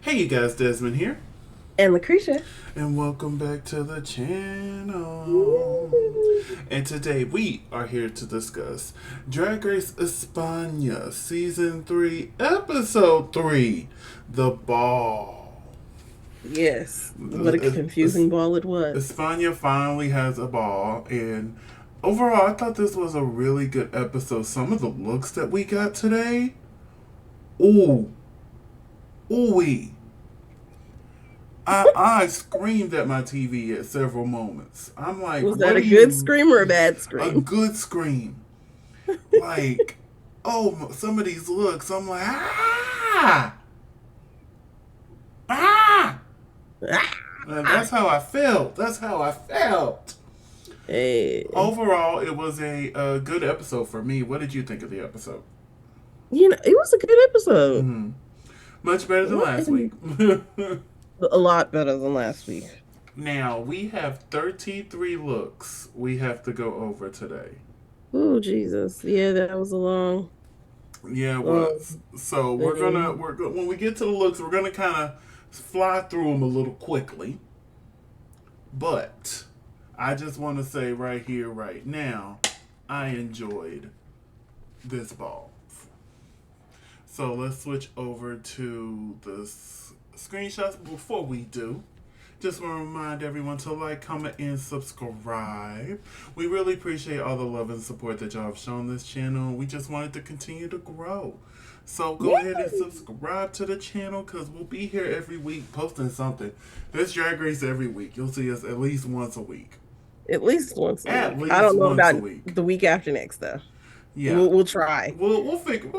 Hey you guys, Desmond here, And LaCresha. and welcome back to the channel. Woo. And today we are here to discuss Drag Race España Season 3, Episode 3, The Ball. Yes, what a confusing ball it was. España finally has a ball, and overall I thought this was a really good episode. Some of the looks that we got today, ooh, ooh-wee. I screamed at my TV at several moments. I'm like, Was what that are a good you? scream or a bad A scream? good scream. Like, oh, some of these looks, I'm like, ah! Ah! And that's how I felt. That's how I felt. Hey, Overall, it was a good episode for me. What did you think of the episode? it was a good episode. Hmm. Much better than What? last week. A lot better than last week. Now, we have 33 looks we have to go over today. Oh, Jesus. Yeah, that was a Yeah, it long was. So thing. when we get to the looks, we're gonna kind of fly through them a little quickly. But I just want to say right here, right now, I enjoyed this ball. So let's switch over to the screenshots. Before we do, just want to remind everyone to like, comment, and subscribe. We really appreciate all the love and support that y'all have shown this channel. We just wanted to continue to grow. So go Yeah, ahead and subscribe to the channel because we'll be here every week posting something. There's Drag Race every week. You'll see us at least once a week. at least once a At week. I least don't know once about a week. the week after next, though. Yeah. We'll try. We'll figure.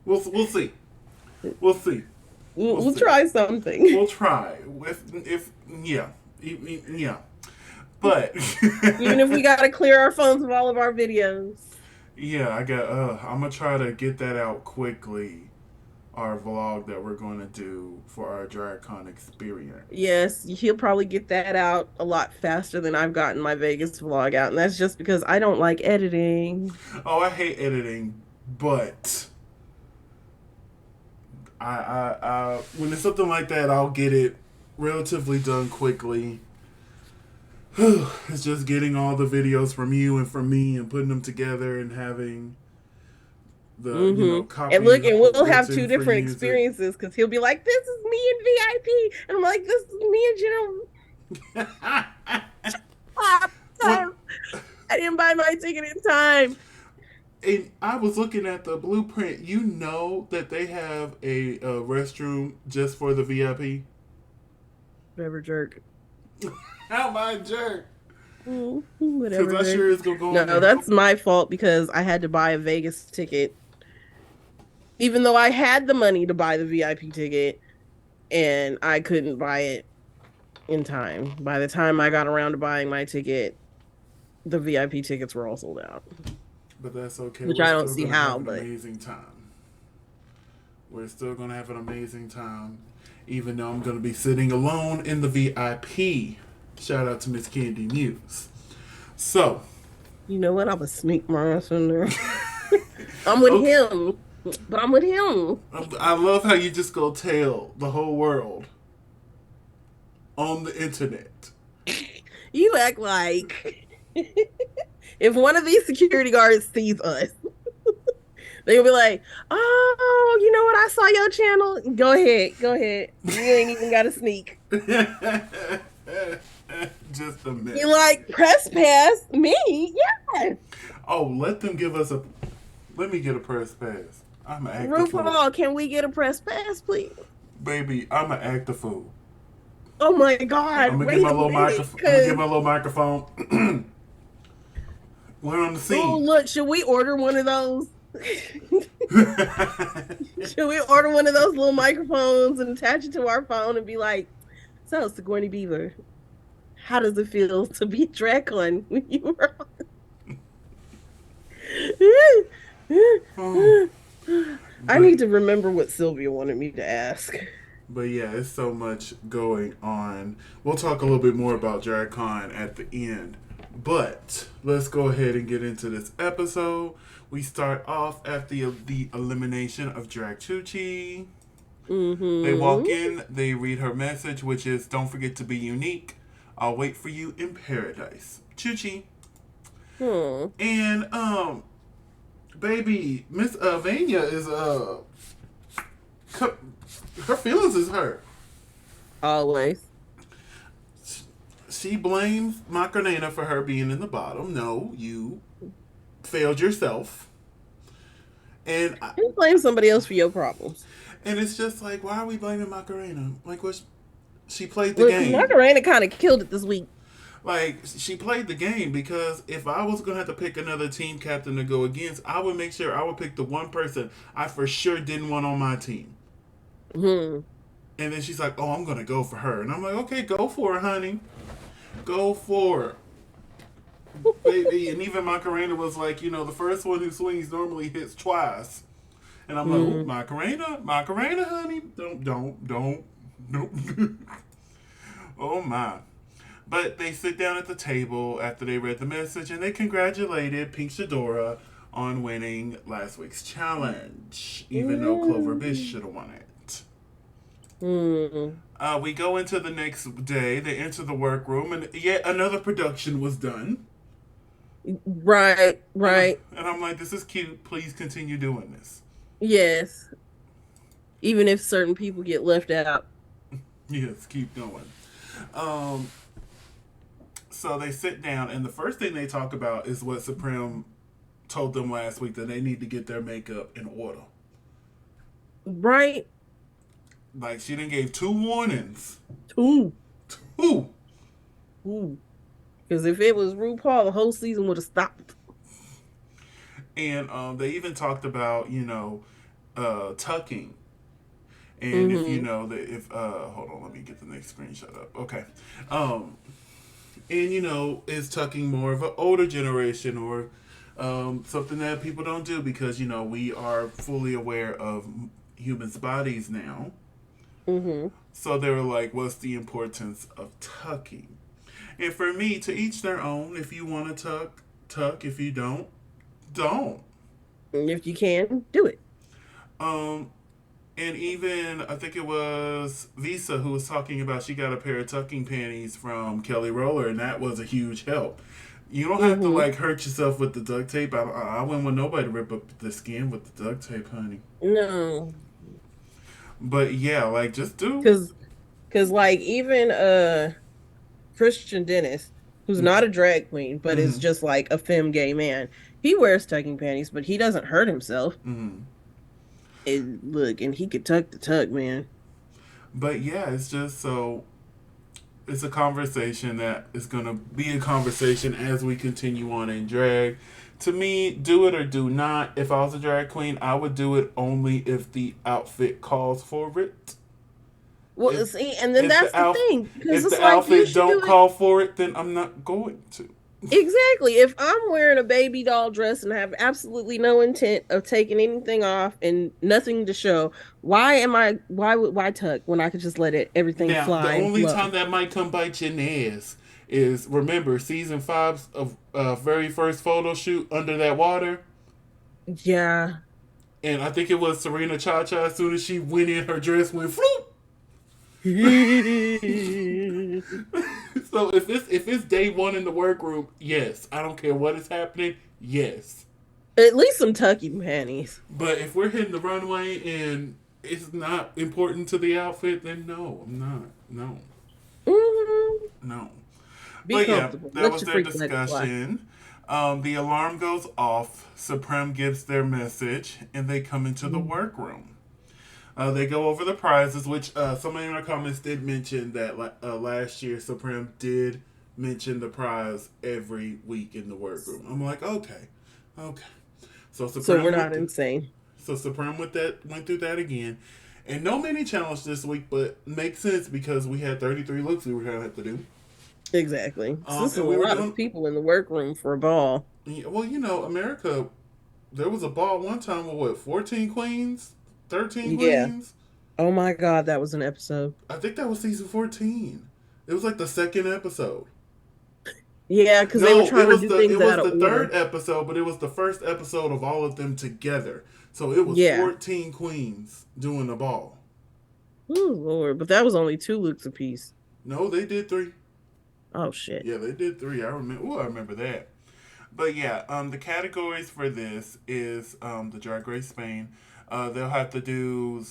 We'll see. We'll see. We'll, We'll we'll see. try something. We'll try. If yeah, yeah. But Even if we got to clear our phones of all of our videos. yeah, I got. I'm gonna try to get that out quickly. Our vlog that we're going to do for our DragCon experience. Yes, he'll probably get that out a lot faster than I've gotten my Vegas vlog out. And that's just because I don't like editing. Oh, I hate editing, but when it's something like that, I'll get it relatively done quickly. It's just getting all the videos from you and from me and putting them together and having the And look, copies and we'll have two written for different music. experiences because he'll be like, "This is me in VIP," and I'm like, "This is me in general." What? I didn't buy my ticket in time. And I was looking at the blueprint. You know that they have a restroom just for the VIP. Whatever, jerk. How am I a jerk? Because Whatever, I jerk. sure is gonna go in No, there. that's my fault because I had to buy a Vegas ticket, even though I had the money to buy the VIP ticket, and I couldn't buy it in time. By the time I got around to buying my ticket, the VIP tickets were all sold out, But that's okay. which We're I don't still see gonna have how, an but amazing time. We're still gonna have an amazing time, even though I'm gonna be sitting alone in the VIP. Shout out to Miss Candy Muse. So, you know what? I'm a sneak my ass in there. I'm with okay. him, but I'm with him. I love how you just go tell the whole world on the internet. You act like if one of these security guards sees us, they'll be like, "Oh, you know what? I saw your channel. Go ahead, go ahead. You ain't even got to sneak." Just a You minute. like press pass me? Yes. Oh, let them give us a. Let me get a press pass. I'm an actor fool. RuPaul, can we get a press pass, please? Baby, I'm an actor fool. Oh my I'm God! gonna get Wait my a little minute, microphone. I'm gonna get cause my little microphone. We're on the oh scene. look, should we order one of those? Should we order one of those little microphones and attach it to our phone and be like, "So, Sigourney Beaver, how does it feel to be DragCon when you were Oh, on?" I but need to remember what Sylvia wanted me to ask. but yeah, it's so much going on. We'll talk a little bit more about DragCon at the end. But let's go ahead and get into this episode. We start off at the elimination of Drag Chuchi. They walk Mm-hmm. in, they read her message, which is don't forget to be unique. I'll wait for you in paradise. Chuchi. Hmm. And baby, Miss Vania is her feelings is hurt. Always. She blames Macarena for her being in the bottom. No, you failed yourself. And I, You blame somebody else for your problems. and it's just like, why are we blaming Macarena? Like, what? She played the Look, because game. Macarena kind of killed it this week. Like, she played the game because if I was gonna have to pick another team captain to go against, I would make sure I would pick the one person I for sure didn't want on my team. Hmm. And then she's like, "Oh, I'm gonna go for her," and I'm like, "Okay, go for her, honey. Go for her, baby." And even Macarena was like, the first one who swings normally hits twice. And I'm like, "Ooh, Hmm. Macarena, honey, don't." Oh my. But they sit down at the table after they read the message and they congratulated Pink Shadora on winning last week's challenge, even though Clover Bish should have won it. Hmm. We go into the next day. They enter the workroom, and yet another production was done. Right, And, right. and I'm like, this is cute. Please continue doing this. Yes. Even if certain people get left out. Yes, keep going. Um, so they sit down, and the first thing they talk about is what Supreme told them last week that they need to get their makeup in order. Right? Like she done gave two warnings. Two. Two. Ooh. Because if it was RuPaul, the whole season would have stopped. And they even talked about, tucking. And if you Hmm. know that if hold on, let me get the next screenshot up. Okay. Um and is tucking more of an older generation or something that people don't do because we are fully aware of humans' bodies now. Hmm. So they were like, what's the importance of tucking? And for me, to each their own. If you want to tuck, tuck. If you don't. And if you can, do it. Um, and even I think it was Visa who was talking about she got a pair of tucking panties from Kelly Roller, and that was a huge help. You don't have to Hmm. like hurt yourself with the duct tape. I wouldn't want nobody to rip up the skin with the duct tape, honey. No. But yeah, like just do. Because like even Christian Dennis, who's not a drag queen, but is Mm-hmm. just like a femme gay man, he wears tucking panties, but he doesn't hurt himself. Mm-hmm. And look, and he could tuck the tuck, man. But yeah, it's just so it's a conversation that is going to be a conversation as we continue on in drag. To me, do it or do not. If I was a drag queen, I would do it only if the outfit calls for it. Well, If see, and then if that's the the outf- thing, because if it's the like you outfit should don't do it call for it, then I'm not going to. exactly. If I'm wearing a baby doll dress and have absolutely no intent of taking anything off and nothing to show, why tuck when I could just let it everything Now, the fly and only flow? time that might come bite you in the ass is remember season five's of very first photo shoot under that water. Yeah. And I think it was Serena Cha Cha. As soon as she went in, her dress went floop. So if it's day one in the workroom, yes, I don't care what is happening. Yes, At least some tucky panties. but if we're hitting the runway and it's not important to the outfit, then no, I'm not. No, Hmm. no. Be But yeah, comfortable. that Let was your their freak legs fly. discussion. The alarm goes off. Supreme gives their message, and they come into the workroom. They go over the prizes, which somebody in our comments did mention that last year Supreme did mention the prize every week in the workroom. I'm like, okay, okay. So So we're Supreme not went, insane. so Supreme went through that again, and no mini challenge this week, but makes sense because we had 33 looks we were gonna have to do. Exactly. So this is a And we were lot of doing people in the workroom for a ball. well, America. There was a ball one time with what 14 queens, 13 Yeah. queens. Oh my God, that was an episode. I think that was season 14. It was like the second episode. Yeah, because they were No, trying to do it things was out the of third order. episode, but it was the first episode of all of them together. So it was Yeah. 14 queens doing the ball. Oh Lord, but that was only two looks apiece. No, they did three. Oh shit. Yeah, they did three. I remember. Oh, I remember that. But yeah, the categories for this is the Drag Race Spain. They'll have to do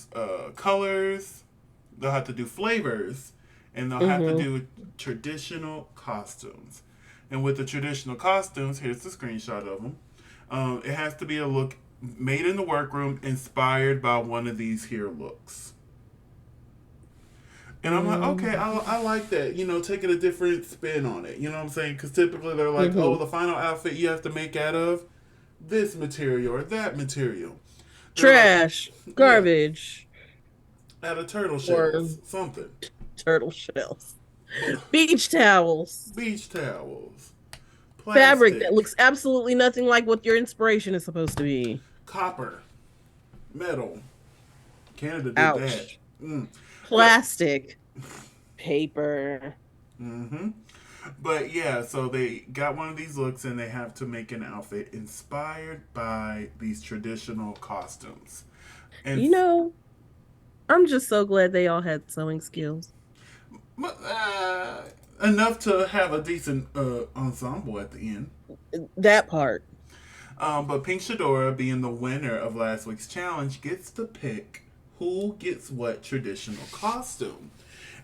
colors. They'll have to do flavors, and they'll have to Mm-hmm. do traditional costumes. And with the traditional costumes, here's the screenshot of them. It has to be a look made in the workroom, inspired by one of these here looks. And I'm like, okay, I like that. You know, taking a different spin on it. You know what I'm saying? Because typically they're like, oh, Mm-hmm. the final outfit you have to make out of this material or that material. They're like, Trash, yeah, garbage, out of turtle or shells, something. turtle shells, But beach towels, beach towels, fabric that plastic, looks absolutely nothing like what your inspiration is supposed to be. copper, metal. Canada did that. Ouch. Mm. But, Plastic, paper. mm-hmm. But yeah, so they got one of these looks and they have to make an outfit inspired by these traditional costumes. And You know, I'm just so glad they all had sewing skills. uh, enough to have a decent ensemble at the end. That part. But Pink Shadora, being the winner of last week's challenge, gets to pick who gets what traditional costume.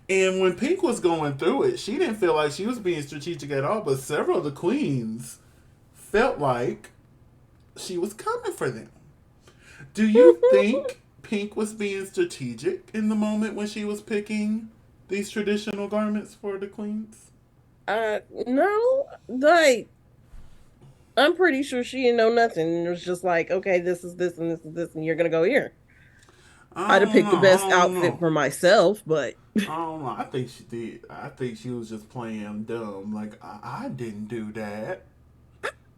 And when Pink was going through it, she didn't feel like she was being strategic at all, but several of the queens felt like she was coming for them. Do you think Pink was being strategic in the moment when she was picking these traditional garments for the queens? No, like I'm pretty sure she didn't know nothing. It was just like, okay, this is this and this is this, and you're gonna go here. I I'd have don't picked know. the I best don't outfit know. for myself, but I don't know. I think she did. I think she was just playing dumb. Like I didn't do that.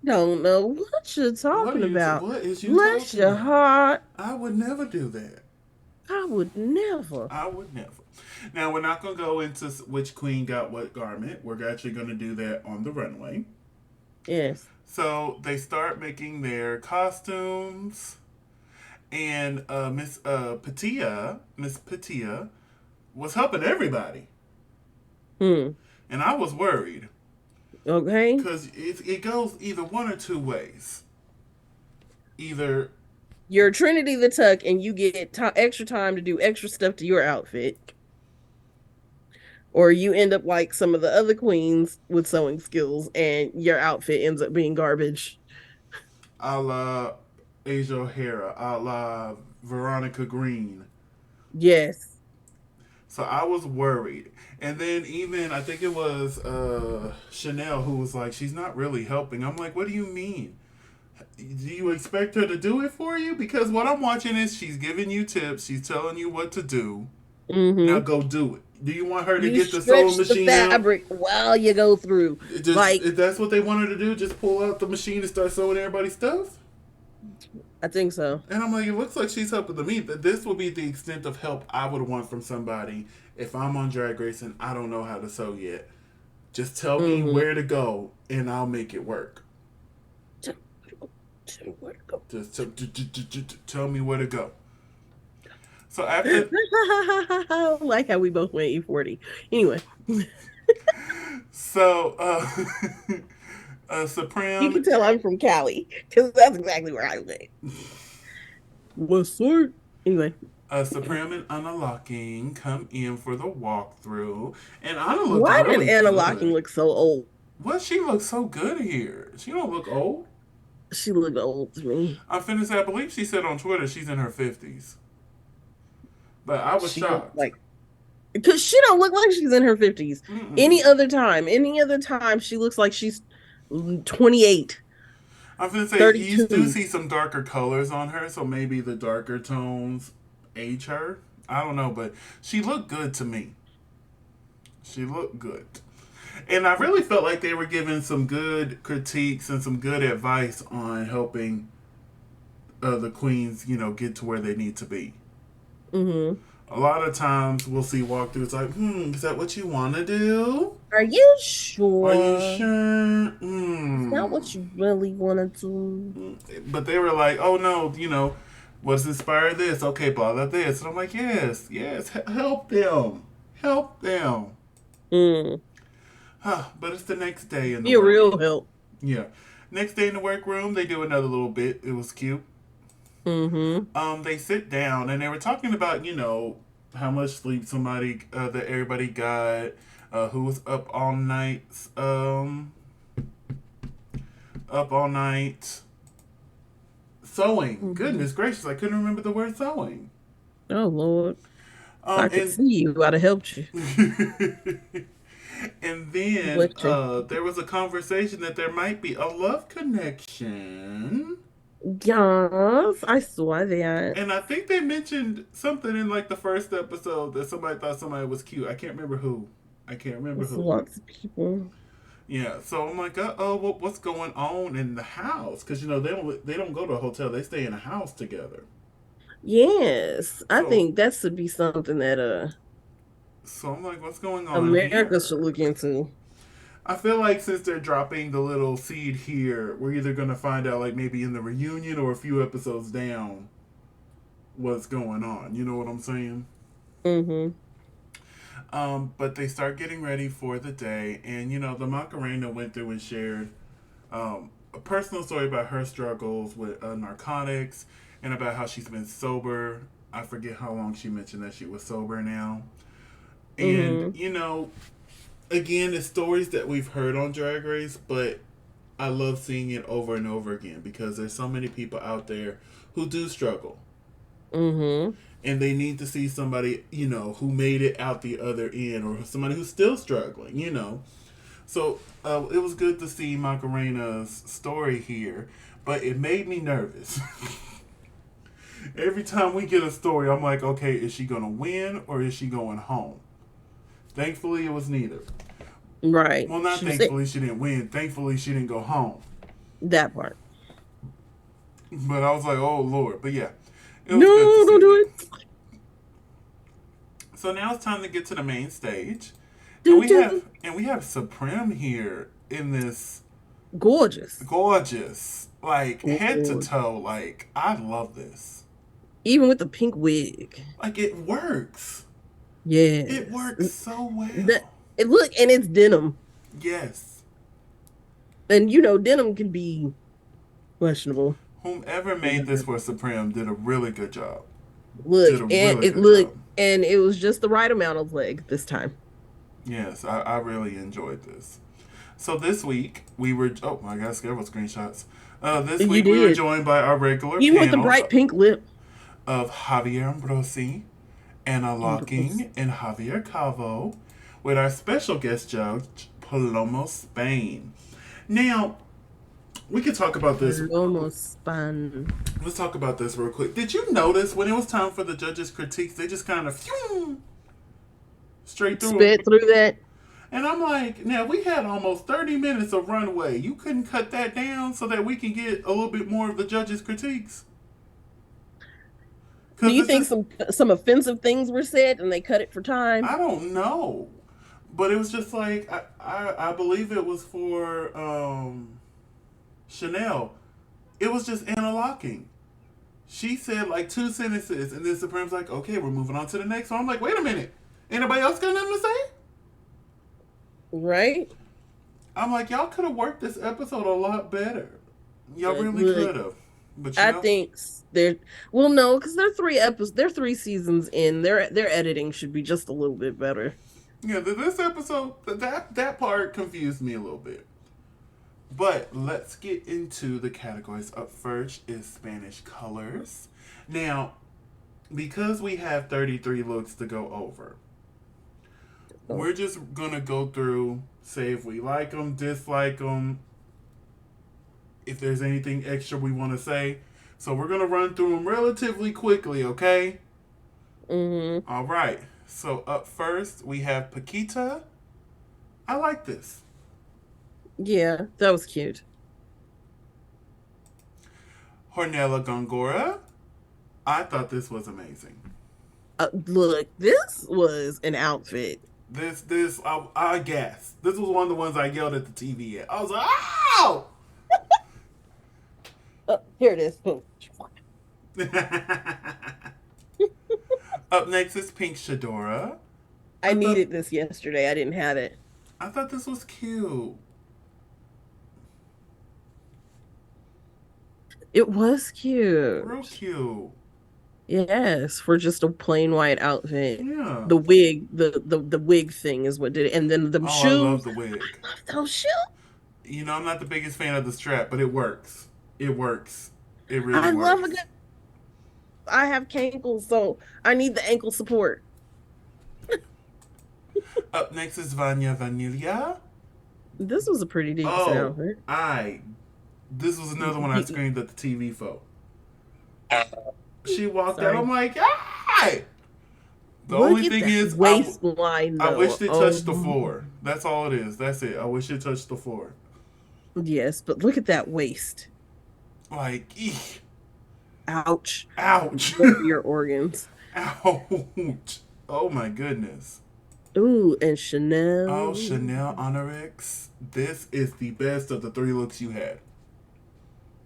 don't know what you're What are talking you? about. What is you Bless talking your about? heart. I would never do that. I would never. I would never. Now we're not gonna go into which queen got what garment. We're actually gonna do that on the runway. Yes. So they start making their costumes, and Miss Patia, was helping everybody, Hmm. and I was worried Okay. because it goes either one or two ways. Either You're Trinity the Tuck, and you get extra time to do extra stuff to your outfit, or you end up like some of the other queens with sewing skills, and your outfit ends up being garbage. a la Asia O'Hara, a la Veronica Green. Yes. So I was worried. And then even I think it was Chanel who was like, she's not really helping. I'm like, what do you mean? Do you expect her to do it for you? Because what I'm watching is she's giving you tips, she's telling you what to do. Now Mm-hmm. go do it. Do you want her to You get the sewing stretch the machine out? fabric while you go through. Just Like, if that's what they want her to do, just pull out the machine and start sewing everybody's stuff. I think so. And I'm like, it looks like she's helping to me. That this would be the extent of help I would want from somebody if I'm on Drag Race and I don't know how to sew yet. Just tell me Mm-hmm. where to go and I'll make it work. Where to go? Just tell me where to go. So after, Like how we both went E40. Anyway, so you Supreme, can tell I'm from Cali because that's exactly where I went. What's up? Anyway, Supreme and Anna Locking come in for the walkthrough, and Anna looked why did really Anna Locking good. look so old? What she looks so good here? She don't look old. She looked old to me. I'm finna say, I believe she said on Twitter she's in her 50s. But I was She looked shocked. like because she don't look like she's in her 50s. Mm-mm. Any other time, she looks like she's 28, I'm finna say, you do 32. see some darker colors on her, so maybe the darker tones age her. I don't know, but she looked good to me. She looked good. And I really felt like they were giving some good critiques and some good advice on helping the queens, get to where they need to be. Mm-hmm. A lot of times we'll see walkthroughs like, is that what you want to do? Are you Are you sure? sure? Is that what you really want to do? But they were like, oh no, what's inspired this? Okay, bother this. And I'm like, yes, yes, help them. Help them. Mm. But it's the next day in the Be a work. real help. Yeah. Next day in the workroom, they do another little bit. It was cute. Mm-hmm. They sit down and they were talking about, how much sleep that everybody got, who was up all night sewing. Mm-hmm. Goodness gracious, I couldn't remember the word sewing. Oh Lord. If I could And see you, I'd have helped you. and then Bless you. there was a conversation that there might be a love connection. Yes, I saw that. And I think they mentioned something in like the first episode that somebody thought somebody was cute. I can't remember who. I can't remember There's who. lots of people. Yeah, so I'm like, oh, what's going on in the house? Because they don't go to a hotel; they stay in a house together. Yes, I So think that should be something that I'm like, what's going on America should here? look into. I feel like since they're dropping the little seed here, we're either gonna find out like maybe in the reunion or a few episodes down what's going on. You know what I'm saying? Mm-hmm. But they start getting ready for the day, and the Macarena went through and shared a personal story about her struggles with narcotics and about how she's been sober. I forget how long she mentioned that she was sober now. And, Mm-hmm. again, it's stories that we've heard on Drag Race, but I love seeing it over and over again because there's so many people out there who do struggle. Mm-hmm. And they need to see somebody, who made it out the other end or somebody who's still struggling. So it was good to see Macarena's story here, but it made me nervous. Every time we get a story, I'm like, okay, is she going to win or is she going home? Thankfully, it was neither. Right. Well, not She was it. thankfully she didn't win. Thankfully, she didn't go home. That part. But I was like, oh, Lord. But yeah, it was good to No, see don't do that. it. So now it's time to get to the main stage. And Do we have do. Supreme here in this Gorgeous. gorgeous, like head to Gorgeous. toe. Like I love this. Even with the pink wig. Like it works. It Yes. works so The, well. it look and it's denim. Yes. And denim can be questionable. Whomever made this Whatever. for Supreme did a really good job. Look, Did a and really it good job. looked and it was just the right amount of leg this time. Yes, I really enjoyed this. So this week we were oh my gosh, there was screenshots. This You week we were did. joined by our regular Even with the panel bright pink lip. of Javier Ambrosi, Anna Beautiful. Locking, and Javier Cavo, with our special guest judge Palomo Spain. Now we could talk about this. Almost spun. Let's talk about this real quick. Did you notice when it was time for the judges' critiques, they just kind of straight through them? Sped through that. And I'm like, now we had almost 30 minutes of runway. You couldn't cut that down so that we can get a little bit more of the judges' critiques? Do Because you it's think just, some offensive things were said and they cut it for time? I don't know. But it was just like, I believe it was for Chanel. It was just Anna Locking. She said like two sentences, and then Supreme's like, okay, we're moving on to the next one. I'm like, wait a minute. Anybody else got nothing to say? Right? I'm like, y'all could have worked this episode a lot better. Y'all But really look, could have. But I think they're well, no, because they're 3 episodes, they're 3 seasons in. Their editing should be just a little bit better. yeah, this episode, that part confused me a little bit. But let's get into the categories. Up first is Spanish colors. Now, because we have 33 looks to go over, So, we're just gonna go through, say if we like them, dislike them, if there's anything extra we want to say. So we're gonna run through them relatively quickly, okay? mm-hmm. All right. So up first we have Paquita. I like this. Yeah, that was cute. Hornella Gongora. I thought this was amazing. Look, this was an outfit. I gasped. This was one of the ones I yelled at the TV at. I was like, "Ow!" Here it is. Boom. Up next is Pink Shadora. I I thought needed this yesterday. I didn't have it. I thought this was cute. It was Real cute. cute. Yes, for just a plain white outfit. Yeah. The wig, the wig thing is what did it. And then the Oh, I love shoes. the wig. I love those shoes. I'm not the biggest fan of the strap, but it works. It works. It really I love a good. works. I have cankles, so I need the ankle support. Up next is Vanya Vanilla. This was a pretty decent Oh, outfit. I. This was another one I screamed at the TV for. She walked out. Sorry. I'm like, "Hey!" The Look only at thing that is, waistline, I though. wished it touched the floor. That's all it is. That's it. I wish it touched the floor. Yes, but look at that waist. Like, eek. Ouch. Ouch. Both of your organs. Ouch. Oh my goodness. Ooh, and Chanel. Oh, Chanel Onyx. This is the best of the three looks you had.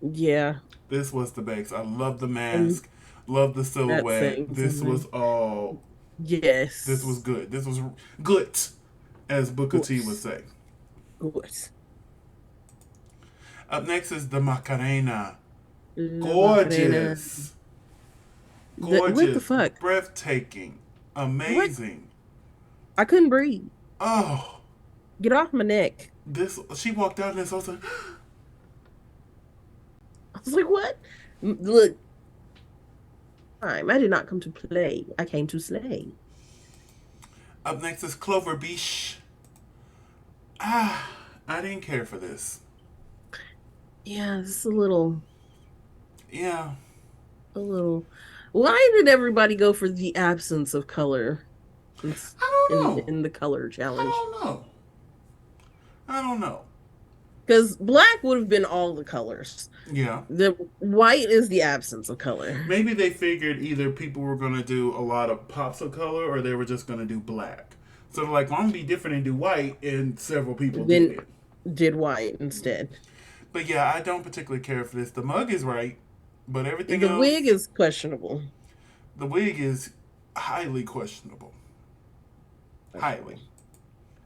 Yeah, This was the best. I love the and mask. Love the that silhouette. thing. This was all. This was Yes. good. This was good, as Booker T would Good. say. Good. Up next is the Macarena. La Macarena. Gorgeous. What the Gorgeous. fuck? Breathtaking. What? Amazing. I couldn't breathe. Oh, Get off my neck. she walked out and I was like, I was like, what? Look, I did not come to play. I came to slay. up next is Clover Beach. Ah, I didn't care for this. Yeah, it's Yeah, a little. Why did everybody go for the absence of color in I don't know. in the color I challenge? don't know. I don't know. Because black would have been all the colors. Yeah. The white is the absence of color. Maybe they figured either people were going to do a lot of pops of color or they were just going to do black. So they're like, well, I'm going to be different and do white, and several people did Then it. did white instead. But yeah, I don't particularly care for this. The mug is right, but everything The wig else, is questionable. the wig is highly questionable. Highly.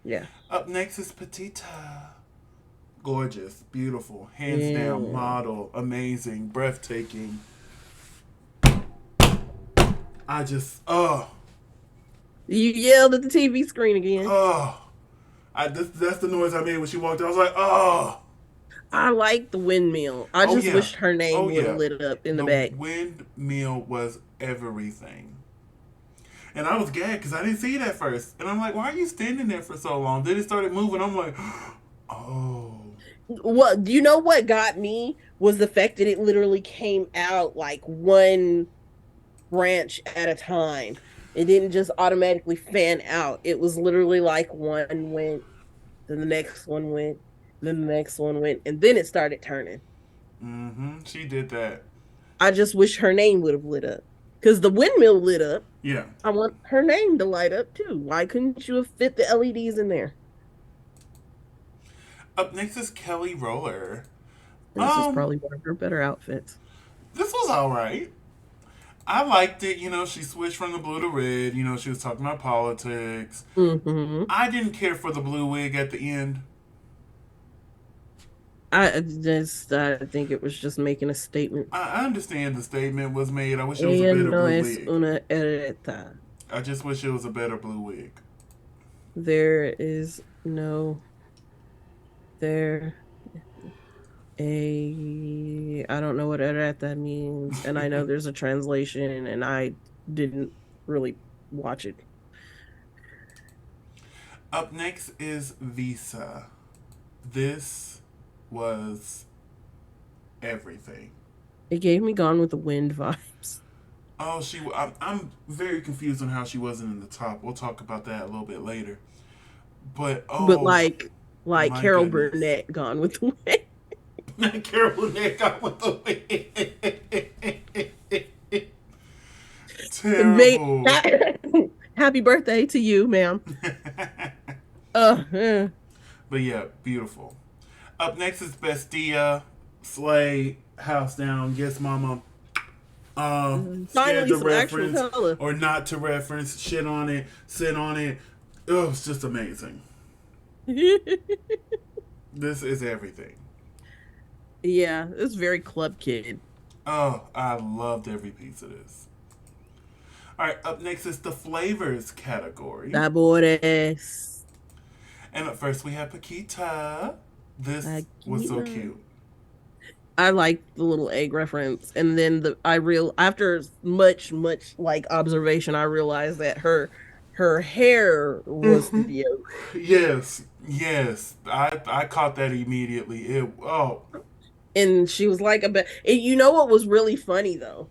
Yeah. Up next is Petita. Gorgeous, beautiful, hands down, Yeah. model, amazing, breathtaking. I just, You yelled at the TV screen again. oh. That's the noise I made when she walked out. I was like, oh. I like the windmill. I Oh, just yeah. wished her name Oh, would yeah. have lit up in the The back. windmill was everything. And I was gagged because I didn't see it at first. And I'm like, why are you standing there for so long? Then it started moving. I'm like, oh. What you know what got me was the fact that it literally came out like one branch at a time. It didn't just automatically fan out. It was literally like one went, then the next one went, then the next one went, and then it started turning. Mm-hmm. She did that. I just wish her name would have lit up. Because the windmill lit up. Yeah. I want her name to light up too. Why couldn't you have fit the LEDs in there? Up next is Kelly Roller. This is probably one of her better outfits. This was all right. I liked it. She switched from the blue to red. She was talking about politics. Mm-hmm. I didn't care for the blue wig at the end. I think it was just making a statement. I understand the statement was made. I wish it was a Ella better no blue es wig. una errata. I just wish it was a better blue wig. There is no there I don't know what errata means, and I know there's a translation, and I didn't really watch it. Up next is Visa. This was everything. It gave me Gone with the Wind vibes. Oh, I'm very confused on how she wasn't in the top. We'll talk about that a little bit later. But But like my Carol goodness. Burnett Gone with the Wind. Carol Burnett got with the May Terrible. happy birthday to you, ma'am. Yeah. But yeah, beautiful. Up next is Bestia, Slay, House Down, Yes Mama. Scared Finally, to some actual reference color. or not to reference, shit on it, sit on it. Oh, it's just amazing. This is everything. Yeah, it's very club kid. Oh, I loved every piece of this. All right, up next is the flavors category. Sabores. And up first we have Paquita. This was so Paquita. cute. I like the little egg reference, and then I real after much like observation, I realized that her hair was the Mm-hmm. yolk. Yes, yes. I caught that immediately. It oh. And she was like a bit. You know what was really funny though?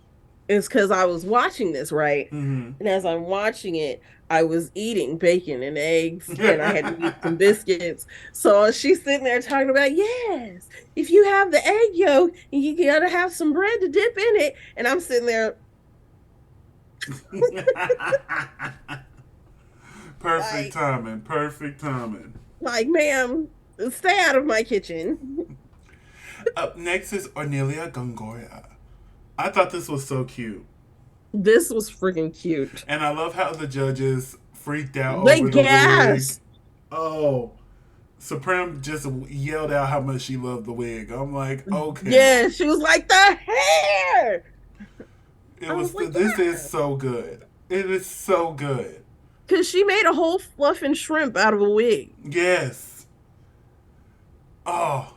It's because I was watching this, right? Mm-hmm. And as I'm watching it, I was eating bacon and eggs, and I had to eat some biscuits. So she's sitting there talking about, yes, if you have the egg yolk, you gotta have some bread to dip in it. And I'm sitting there Perfect like, timing. Perfect timing. ma'am, stay out of my kitchen. Up next is Ornelia Gongoya. I thought this was so cute. This was freaking cute. And I love how the judges freaked out They over the wig. gasped. Oh, Supreme just yelled out how much she loved the wig. I'm like, okay. Yeah, she was like, the hair. It I was was like, this is yeah. so good. It is so good. Because she made a whole fluff and shrimp out of a wig. Yes. Oh.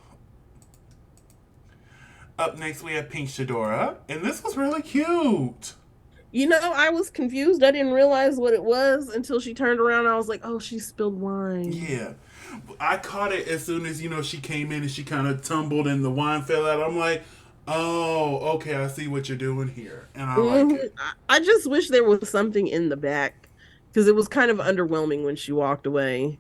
Up next we have Pink Shadora, and this was really cute. You know, I was confused. I didn't realize what it was until she turned around. I was like, oh, she spilled wine. Yeah. I caught it as soon as, she came in and she kind of tumbled and the wine fell out. I'm like, oh, okay, I see what you're doing here. And I like Mhm. it. I just wish there was something in the back because it was kind of underwhelming when she walked away.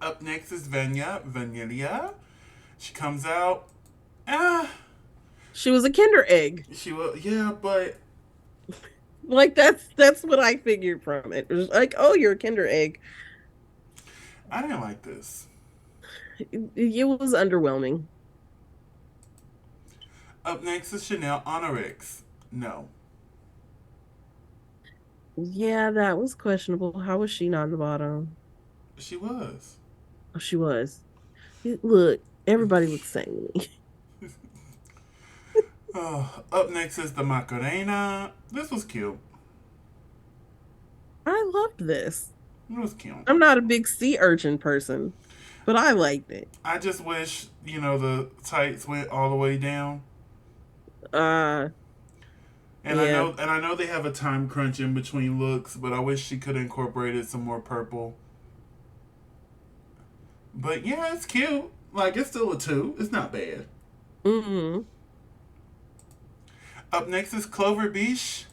Up next is Vanilla. She comes out. Ah, She was a Kinder egg. she will. Yeah, but Like that's what I figured from it. It was like, oh, you're a Kinder egg. I didn't like this. It was underwhelming. Up next is Chanel Onyx. No, Yeah, that was questionable. How was she not on the bottom? she was. Oh, she was. Look, everybody looks the same to me. Oh, up next is the Macarena. This was cute. I loved this. It was cute. I'm not a big sea urchin person, but I liked it. I just wish, the tights went all the way down. Uh, And I yeah. know and I know they have a time crunch in between looks, but I wish she could have incorporated some more purple. But yeah, it's cute. Like it's still a 2. It's not bad. Mm-hmm. Up next is Clover Beach.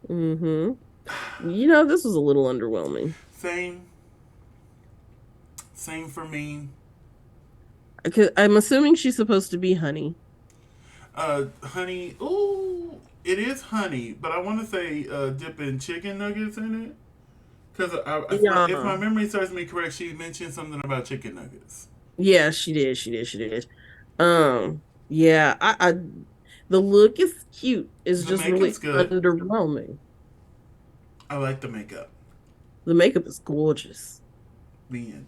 Mm-hmm. You know, this was a little underwhelming. Same. Same for me. I'm assuming she's supposed to be honey. Honey. Ooh, it is honey, but I want to say dipping chicken nuggets in it. Because if Yeah. my memory serves me correct, she mentioned something about chicken nuggets. Yeah, she did. She did. She did. Yeah, the look is cute. It's The just makeup's really good. underwhelming. I like the makeup. The makeup is gorgeous. The end.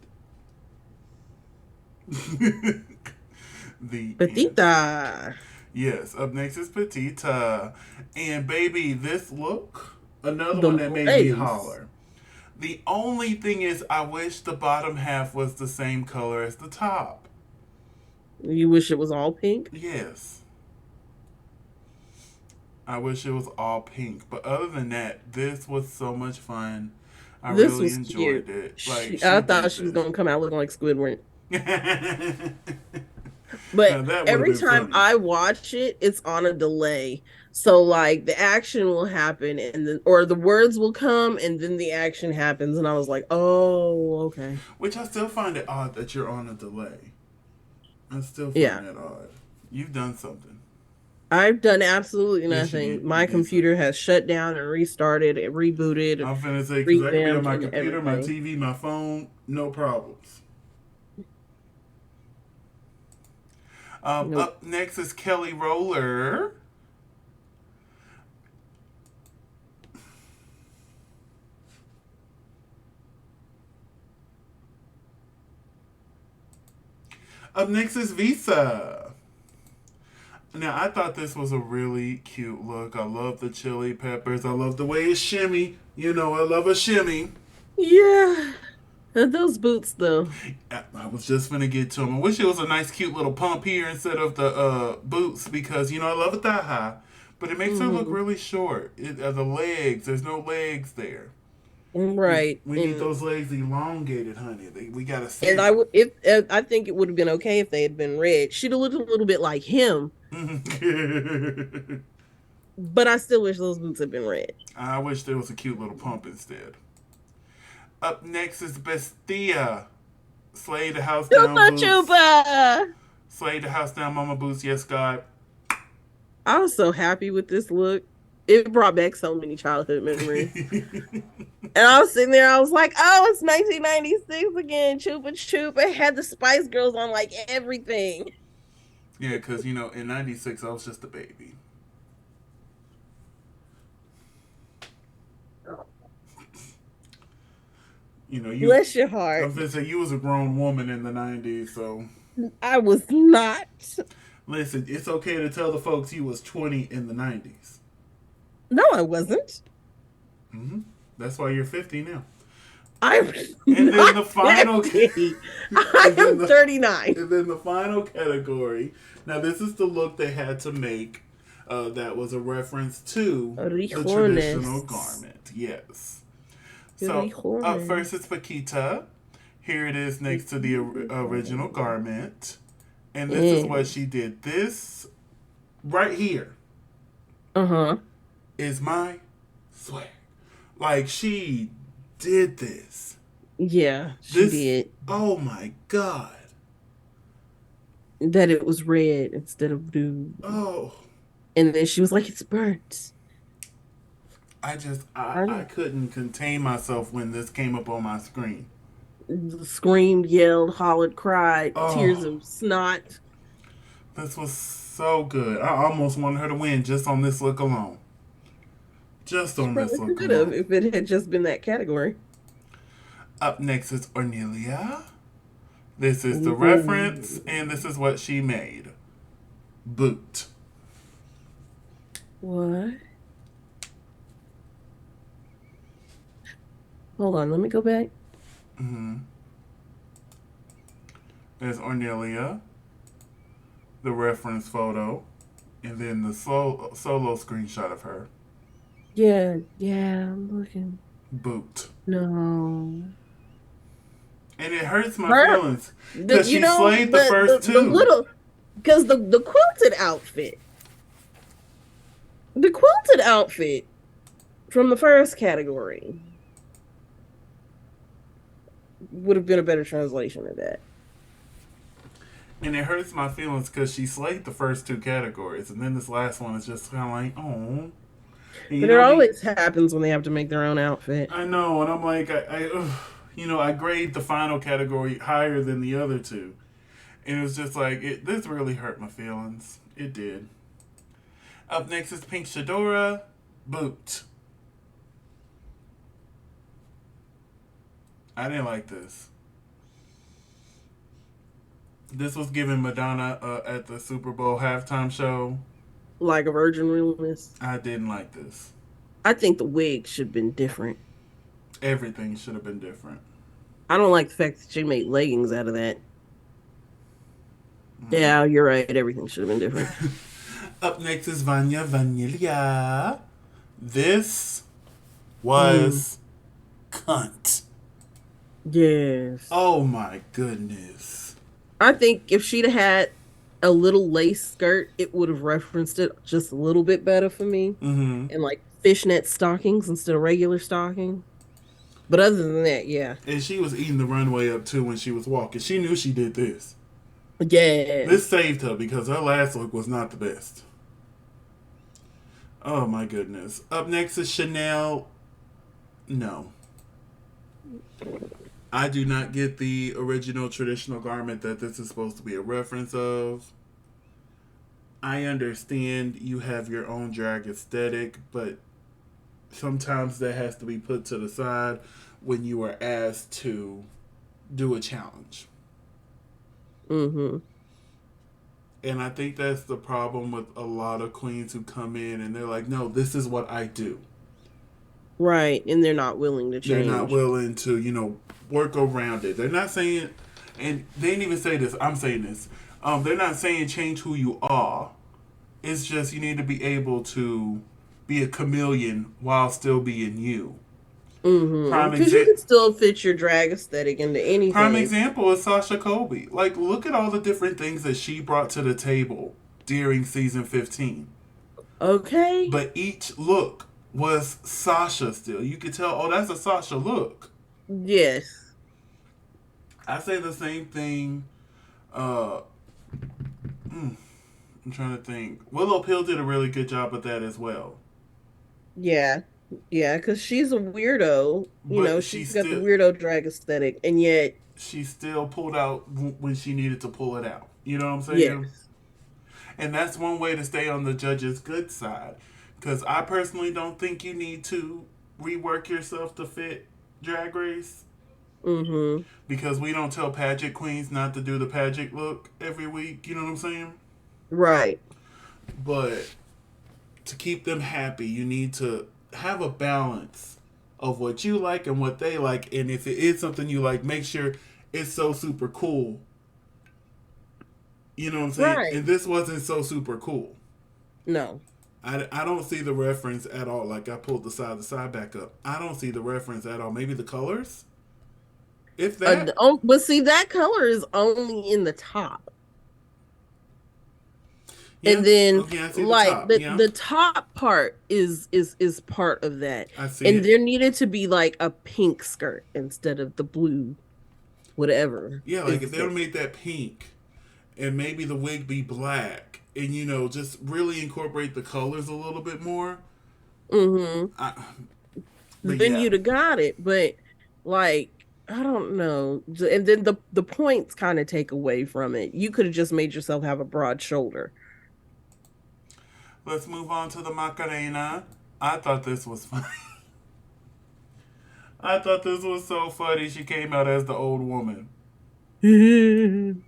The end. Petita. Yes, up next is Petita. And baby, this look, another The one that made me lace. holler. The only thing is, I wish the bottom half was the same color as the top. You wish it was all pink? Yes. I wish it was all pink. But other than that, this was so much fun. I This really was cute. enjoyed it. Like, she I thought did she was this. gonna come out looking like Squidward. Now But that would have every been time funny. I watch it, it's on a delay. So like the action will happen and then or the words will come and then the action happens. And I was like, oh, okay. Which I still find it odd that you're on a delay. I still find Yeah. that odd. You've done something. I've done absolutely Yes, you nothing. did. You My did something. computer has shut down and restarted, it rebooted, I'm finna say because I could be on revamped, my and computer, my everything. TV, my phone, no problems. Nope. Up next is Kelly Roller. Up next is Visa. Now, I thought this was a really cute look. I love the chili peppers. I love the way it shimmy. You know, I love a shimmy. Yeah. And those boots, though. I was just gonna get to them. I wish it was a nice, cute little pump here instead of the boots because you know I love it that high, but it makes her look Hmm. really short. The legs, there's no legs there. We Right. we need those legs elongated, honey. We gotta see And them. if I think it would have been okay if they had been red. She'd have looked a little bit like him, but I still wish those boots had been red. I wish there was a cute little pump instead. Up next is Bestia. Slay the house down Chupa boots. chupa. Slay the house down mama boots. Yes, God. I was so happy with this look. It brought back so many childhood memories. And I was sitting there, I was like, oh, it's 1996 again. Chupa chupa. It had the Spice Girls on like everything. Yeah, because, you know, in 96, I was just a baby. You know, Bless your I heart. was going to say, you was a grown woman in the 90s, so I was not. listen, it's okay to tell the folks you was 20 in the 90s. No, I wasn't. Mm-hmm. That's why you're 50 now. I'm And then not the final, 50. I am 39. and then the final category. Now, this is the look they had to make. That was a reference to the traditional Rijones. garment. Yes. So up Rijones. first is Paquita. Here it is next to the original garment, and this is what she did. This right here Uh-huh. is my swag. Like she did this. Yeah, she This. did. Oh my god. That it was red instead of blue. Oh. And then she was like, it's burnt. I couldn't contain myself when this came up on my screen. Screamed, yelled, hollered, cried, tears Oh, of snot. this was so good. I almost wanted her to win just on this look alone. Just She on this probably look could have alone. if it had just been that category. Up next is Ornelia. This is the reference, Ooh. and this is what she made. Boot. What? Hold on, let me go back. Mm-hmm. There's Ornelia, the reference photo, and then the solo screenshot of her. Yeah, yeah, I'm looking. Boot. No. And it hurts my Her, feelings because you she know, slayed the first the two. little, because the quilted outfit from the first category would have been a better translation of that. And it hurts my feelings because she slayed the first two categories, and then this last one is just kind of like, oh. And you But it know me, always happens when they have to make their own outfit. I know, and I'm like, you know, I grade the final category higher than the other two, and it was just like, this really hurt my feelings. It did. Up next is Pink Shadora, Boot. I didn't like this. This was given Madonna at the Super Bowl halftime show. Like a virgin realness. I didn't like this. I think the wig should have been different. Everything should have been different. I don't like the fact that she made leggings out of that. Mm. Yeah, you're right. Everything should have been different. Up next is Vanya Vanilla. This Mm, was cunt. yes. Oh my goodness. I think if she'd had a little lace skirt, it would have referenced it just a little bit better for me. Mm-hmm. And like fishnet stockings instead of regular stocking. But other than that, yeah. And she was eating the runway up too when she was walking. She knew she did this. Yeah. This saved her because her last look was not the best. Oh my goodness. Up next is Chanel. No. I do not get the original traditional garment that this is supposed to be a reference of. I understand you have your own drag aesthetic, but sometimes that has to be put to the side when you are asked to do a challenge. Mm-hmm. And I think that's the problem with a lot of queens who come in and they're like, no, this is what I do. Right. And they're not willing to They're not change. willing to, work around it. They're not saying, and they didn't even say this, I'm saying this. They're not saying change who you are. It's just you need to be able to be a chameleon while still being you. Mm-hmm. Prime, Because you exa- can still fit your drag aesthetic into Prime anything. example is Sasha Colby. Like, look at all the different things that she brought to the table during season 15. Okay. But each look was Sasha still. You could tell, oh, that's a Sasha look. Yes. I say the same thing. Uh, I'm trying to think. Willow Pill did a really good job with that as well. Yeah. Yeah. Because she's a weirdo. But She's got the weirdo drag aesthetic. And yet, she still pulled out when she needed to pull it out. You know what I'm saying? yes. And that's one way to stay on the judge's good side. Because I personally don't think you need to rework yourself to fit Drag Race. Mm-hmm. Because we don't tell pageant queens not to do the pageant look every week. You know what I'm saying? Right. But to keep them happy, you need to have a balance of what you like and what they like. And if it is something you like, make sure it's so super cool. You know what I'm saying? Right. And this wasn't so super cool. No. I don't see the reference at all. Like I pulled the side back up. I don't see the reference at all. Maybe the colors? If that? But see, that color is only in the top. Yeah. And then Okay, I see the like top. the Yeah. the top part is part of that. I see And it. there needed to be like a pink skirt instead of the blue whatever Yeah, like if is they would there. have made that pink and maybe the wig be black and just really incorporate the colors a little bit more. Mm-hmm. I, but Then yeah, you'd have got it. But like I don't know. And then the points kind of take away from it. You could have just made yourself have a broad shoulder. let's move on to the Macarena. I thought this was funny. I thought this was so funny. She came out as the old woman. Mm-hmm.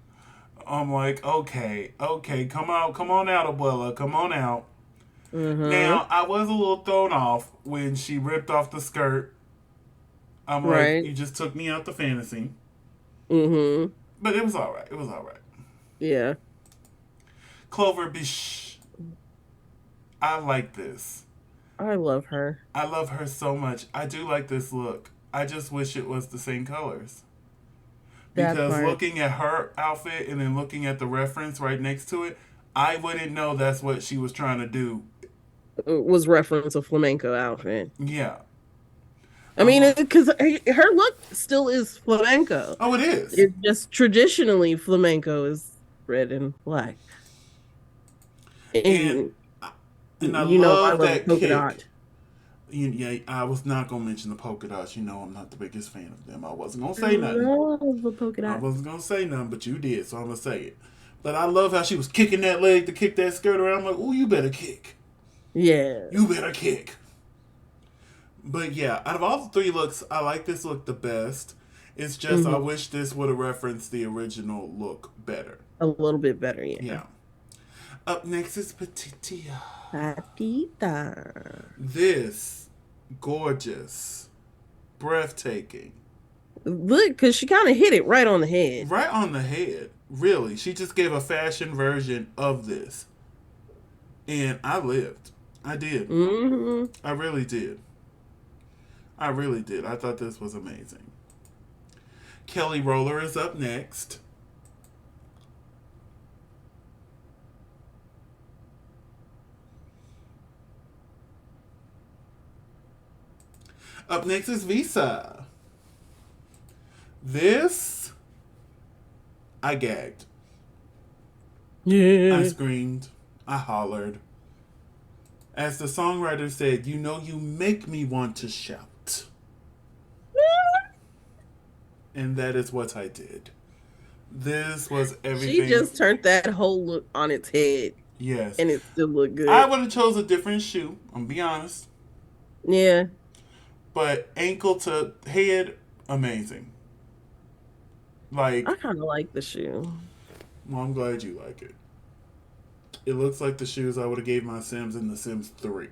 I'm like, okay, okay, come on out, Abuela, come on out. Now, I was a little thrown off when she ripped off the skirt. I'm like, Right. you just took me out the fantasy. Mm-hmm. But it was all right. It was all right. Yeah. Clover Bish. I like this. I love her. I love her so much. I do like this look. I just wish it was the same colors. That Because part looking at her outfit and then looking at the reference right next to it, I wouldn't know that's what she was trying to do. was reference a flamenco outfit. Yeah. I I'm mean, like, because her look still is flamenco. oh, it is. It's just traditionally flamenco is red and black. And And and I I love love a that polka kick. dot. Yeah, I was not gonna mention the polka dots. I'm not the biggest fan of them. I wasn't gonna I say nothing. love a polka I dot. wasn't gonna say nothing, but you did, so I'm gonna say it. But I love how she was kicking that leg to kick that skirt around. I'm like, oh, you better kick. Yeah. You better kick. But yeah, out of all the three looks, I like this look the best. It's just I Mm-hmm. wish this would have referenced the original look better. A little bit better, yeah. Yeah. Up next is Petitia. Patita. This gorgeous, breathtaking, Look, because she kind of hit it right on the head. right on the head. Really, she just gave a fashion version of this, and I lived. I did. Mm-hmm. I really did. I really did. I thought this was amazing. Kelly Roller is up next. Up next is Visa. This, I gagged. I Yeah. screamed. I hollered. As the songwriter said, you know, you make me want to shout. And that is what I did. This was She everything. just turned that whole look on its head, Yes. and it still looked I good. would have chose a different shoe, I'm be honest. Yeah, But ankle to head, amazing. I Like, kind of like the shoe. well, I'm glad you like it. It looks like the shoes I would have gave my Sims in The Sims 3.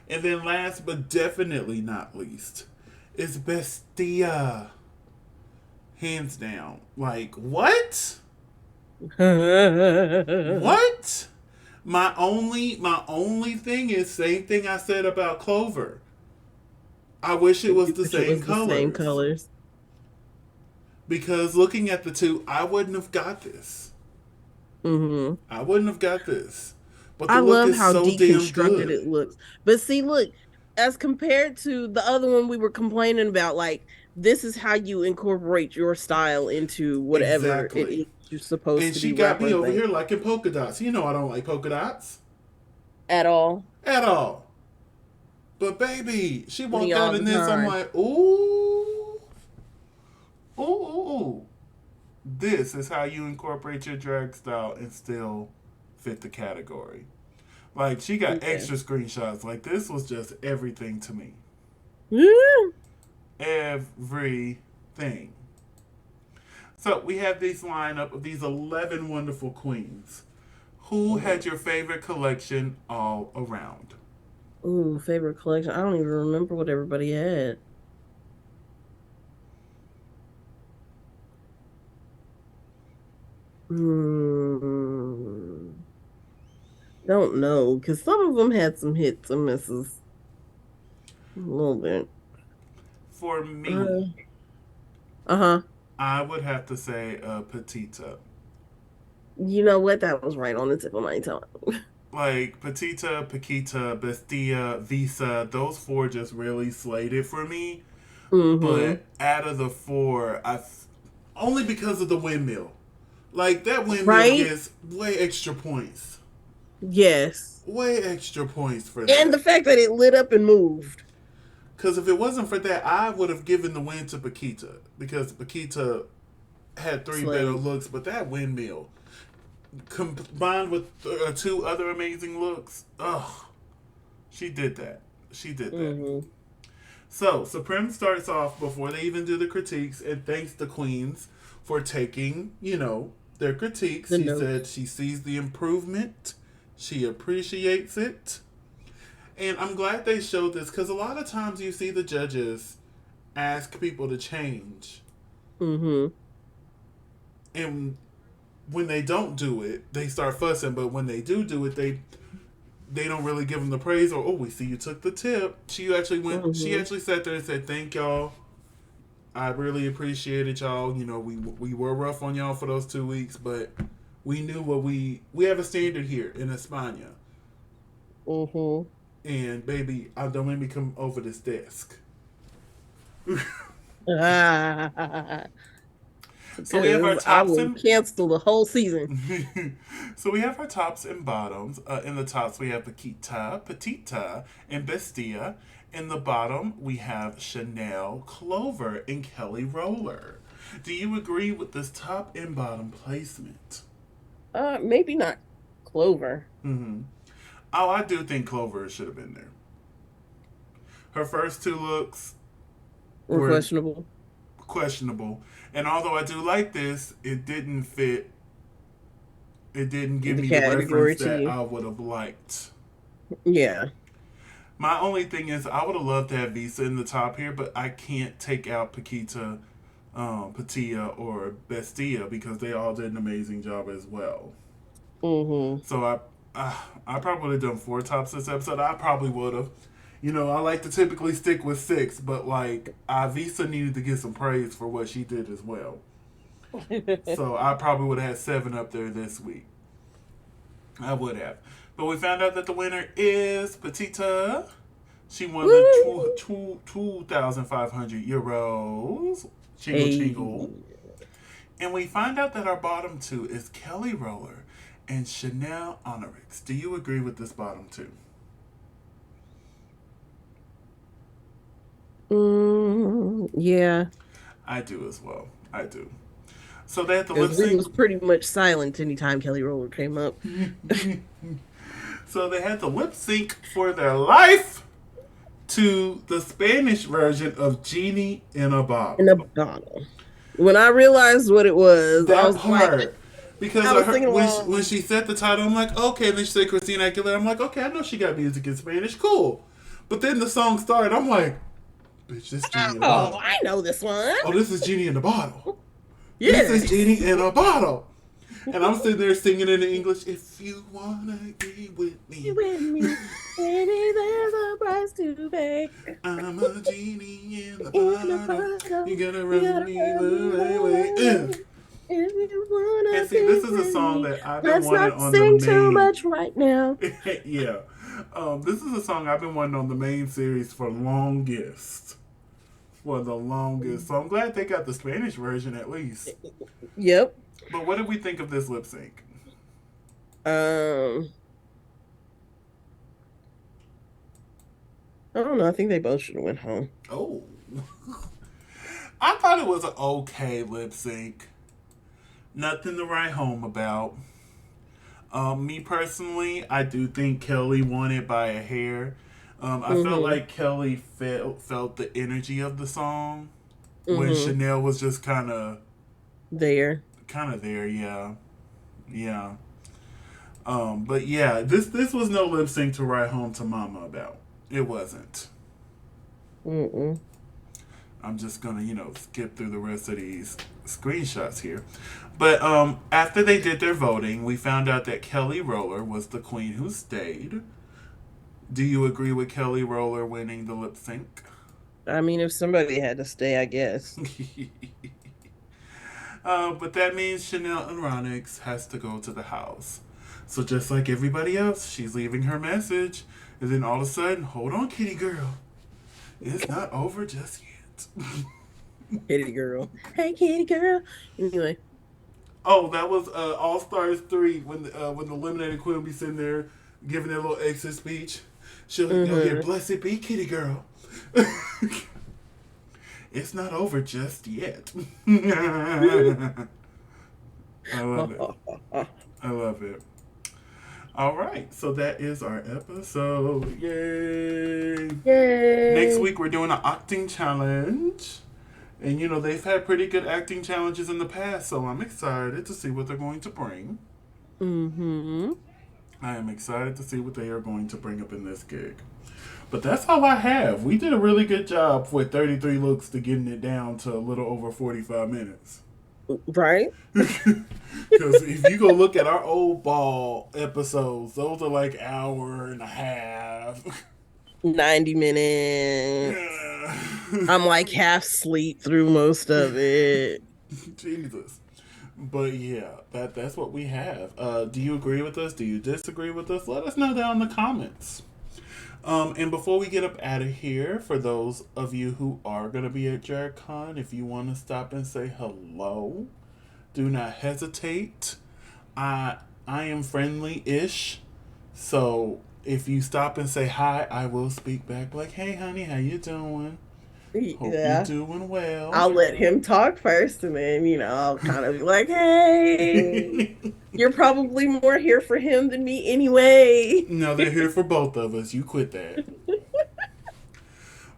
And then last but definitely not least is Bestia. Hands down. Like, what? What? My only thing is same thing I said about Clover. I wish it was You the wish it same was the same colors. colors. Because looking at the two, I wouldn't have got this. Hmm. I wouldn't have got this. But the I look love is how so damn deconstructed good. it looks. But see, look, as compared to the other one we were complaining about, like this is how you incorporate your style into whatever it Exactly. is you're supposed And to she be got me over representing here liking polka dots. You know I don't like polka dots at all. at all. But baby, she Me walked out all in the this. I'm time. like, ooh, ooh, ooh, ooh. This is how you incorporate your drag style and still fit the category. Like she got Yeah. extra screenshots. Like this was just everything to me. Everything. So we have this lineup of these 11 wonderful queens. Who had your favorite collection all around? Ooh, favorite collection. I don't even remember what everybody had. Hmm. Don't know, because some of them had some hits and misses. A little bit. For me, Uh huh. I would have to say Petita. You know what? That was right on the tip of my tongue. Like Petita, Paquita, Bestia, Visa, those four just really slayed it for me. Mm-hmm. But out of the four, only because of the windmill. Like that windmill Right? gets way extra points. Yes. Way extra points for And the that. fact that it lit up and moved. Because if it wasn't for that, I would have given the win to Paquita. Because Paquita had three better Slade. looks, but that windmill combined with two other amazing looks, she did that. She did that. Mm-hmm. So, Supreme starts off before they even do the critiques and thanks the queens for taking, their critiques. The She notes. said she sees the improvement, she appreciates it. And I'm glad they showed this because a lot of times you see the judges ask people to change. Mm-hmm. And when they don't do it, they start fussing. But when they do it, they don't really give them the praise or, oh, we see you took the tip. She actually went. She Mm-hmm. actually sat there and said, "Thank y'all. I really appreciated y'all. We were rough on y'all for those 2 weeks, but we knew what we have a standard here in España. Mm-hmm. And baby, don't make me come over this desk." So we have our Because I tops will and cancel the whole season. so we have our tops and bottoms. In the tops, we have Paquita, Petita, and Bestia. In the bottom, we have Chanel, Clover, and Kelly Roller. Do you agree with this top and bottom placement? Maybe not Clover. Mm-hmm. Oh, I do think Clover should have been there. Her first two looks Or were questionable. questionable, and although I do like this, it didn't fit. It didn't give The me the reference category to that you. I would have liked. Yeah. My only thing is, I would have loved to have Visa in the top here, but I can't take out Paquita, Patia, or Bestia because they all did an amazing job as well. Mm-hmm. So I probably would have done four tops this episode. I probably would have. I like to typically stick with six, but like, Visa needed to get some praise for what she did as well. So I probably would have had seven up there this week. I would have. But we found out that the winner is Petita. She won the 2,500 euros. Chingle Hey. chingle. And we find out that our bottom two is Kelly Roller and Chanel Onyx. Do you agree with this bottom two? Yeah, I do as well. I do. So they had the lip because we sync. was pretty much silent anytime Kelly Roller came up. So they had to lip sync for their life to the Spanish version of Genie in a In Bottle. a bottle. When I realized what it was, I That was like, part. Because I I was heard singing when along. she said the title, I'm like, okay. And then she said Christina Aguilera. I'm like, okay, I know she got music in Spanish. Cool. But then the song started. I'm like, bitch, this Genie in a Oh, Bottle. I know this one. Oh, this is Genie in a Bottle. This is Yes. Genie in a Bottle. And I'm sitting there singing in English. If you wanna be with me, With me, baby, there's a price to pay. I'm a genie in the In a bottle. You bottle, gotta you rub gotta me rub me the the right way. right way. If you wanna And see, be this is a with song me, that I've been let's wanting not on the sing too main. much right now. Yeah. This is a song I've been wanting on the main series for longest. For the longest. So I'm glad they got the Spanish version at least. Yep. But what did we think of this lip sync? Um, I don't know. I think they both should have went home. Oh. I thought it was an okay lip sync. Nothing to write home about. Me personally, I do think Kelly won it by a hair. I felt Mm-hmm. like Kelly felt the energy of the song when Mm-hmm. Chanel was just There. kind of there. Yeah, yeah. But yeah, this was no lip sync to write home to Mama about. It wasn't. Mm-mm. I'm just gonna skip through the rest of these screenshots here. But after they did their voting, we found out that Kelly Roller was the queen who stayed. Do you agree with Kelly Roller winning the lip sync? I mean, if somebody had to stay, I guess. But that means Chanel and Ronix has to go to the house. So just like everybody else, she's leaving her message, and then all of a sudden, hold on, kitty girl, it's not over just yet. Kitty girl. Hey, kitty girl. Anyway. Oh, that was All Stars 3 when the eliminated queen will be sitting there giving their little exit speech. You'll hear, Mm-hmm. blessed be kitty girl. It's not over just yet. I love it. I love it. All right, so that is our episode. Yay! Next Yay. week we're doing an acting challenge. And they've had pretty good acting challenges in the past, so I'm excited to see what they're going to bring. Mm-hmm. I am excited to see what they are going to bring up in this gig. But that's all I have. We did a really good job with 33 looks to getting it down to a little over 45 minutes. Right? Because if you go look at our old ball episodes, those are like hour and a half. 90 minutes. I'm like half sleep through most of it. Jesus. But yeah, that's what we have. Do you agree with us? Do you disagree with us? Let us know down in the comments. And before we get up out of here, for those of you who are going to be at JaredCon, if you want to stop and say hello, do not hesitate. I am friendly-ish, so if you stop and say hi, I will speak back like, hey, honey, how you doing? Hope you're Yeah. doing well. I'll let him talk first and then, I'll kind of be like, hey, you're probably more here for him than me anyway. No, they're here for both of us. You quit that.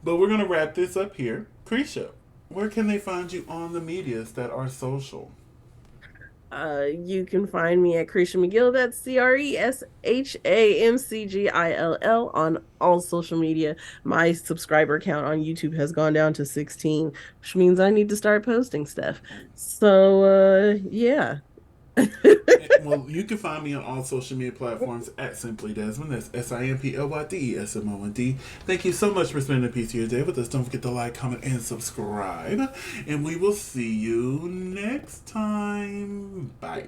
But we're going to wrap this up here. Krisha, where can they find you on the medias that are social? You can find me at Cretia McGill. That's CRESHAMCGILL on all social media. My subscriber count on YouTube has gone down to 16, which means I need to start posting stuff. So, yeah. Well, you can find me on all social media platforms at Simply Desmond. That's SIMPLYDESMOND. Thank you so much for spending a piece of your day with us. Don't forget to like, comment, and subscribe. And we will see you next time. Bye.